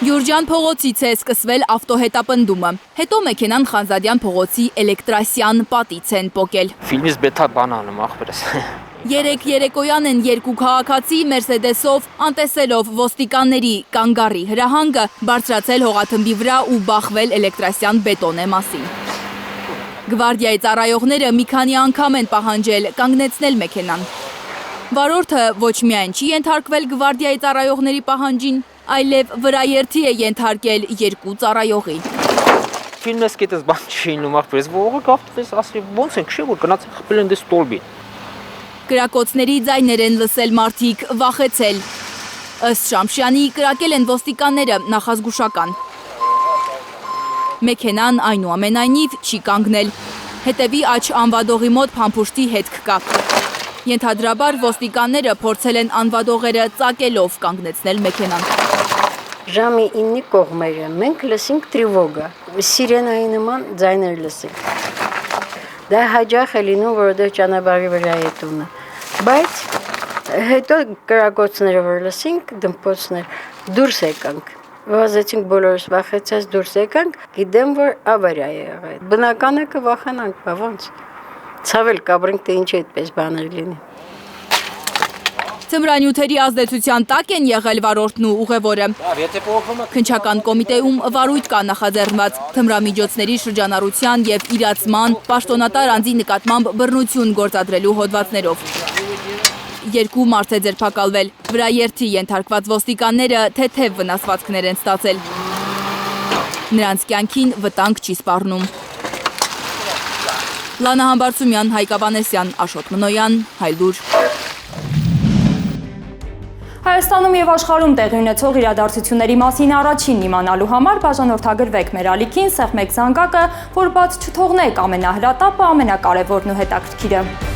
Գյուրջան փողոցից է սկսվել ավտոհետապնդումը, հետո մեքենան Խանզադյան փողոցի Էլեկտրասյան պատից են պոկել։ Ֆիլմից բետա բանանում ախպերս։ Երեկ երեկոյան են երկու քաղաքացի Մերսեդեսով անտեսելով ոստիկանների կանգառի հրահանգը բարձրացել հողաթմբի վրա ու բախվել Էլեկտրասյան բետոնե մասին։ Գվարդիայի ծառայողները մի քանի անգամ են պահանջել կանգնեցնել մեքենան։ Վարորդը ոչ միայն չի ենթարկվել Գվարդիայի ծառայողների պահանջին, այլև վրաերթի է ենթարկել երկու ծառայողի։ Ֆիլմես կետես բան չինում ախպերս, ողը կավտվես, ասի ոնց են քշի, որ գնաց խփել են դե ստորբի։ Կրակոցների ձայներ են լսել մարդիկ, վախեցել։ Ըստ Շամշյանի կրակել են ոստիկանները նախազգուշական։ Մեքենան այնուամենայնիվ չի կանգնել։ Հետևի աջ անվադողի մոտ փամփուշտի հետք կա։ Ենթադրաբար ոստիկանները փորձել են անվադողերը ծակելով կանգնեցնել մեքենան։ Ժամի 9-ի կողմերը մենք լսինք տրիվոգա, սիրենայի նման ձայներ լսենք։ Դա հաճախ է լինում, որովհետև ճանապարհի վրա է տունը։ Բայց հետո կրակոցները որ լսինք, դմփոցներ, դուրս եկանք։ Վազեցինք բոլորս վախեցած դուրս եկանք, գիտեմ որ ավարիա է եղել։ Բնական է կվախենանք, բա ոնց։ Ցավել կաբրինք թե ինչ այդպես բաներ լինի։ Թմրանյութերի ազդեցության տակ են եղել վարորդն ու ուղևորը։ Քննչական կոմիտեում վարույթ կա նախաձեռնված թմրամիջոցների շրջանառության եւ իրացման պաշտոնատար անձի նկատմամբ բռնություն գործադրելու հոդվածներով։ Երկու մարդ է ձերբակալվել, վրաերթի ենթարկված ոստիկանները թեթև վնասվածքներ են ստացել։ Նրանց կյանքին վտանգ չի սպառնում։ Լանա Համբարձումյան, Հայկ Ավանեսյան, Աշոտ Մնոյան, Հայլուր։ Հայաստանում և աշխարհում տեղի ունեցող իրադարձությունների մասին առաջինն իմանալու համար բաժանորդագրվեք մեր ալիքին, սեղմեք զանգակը, որ բաց չթողնեք ամենահրատապը, ամենակարևորն ու հետաքրքիրը։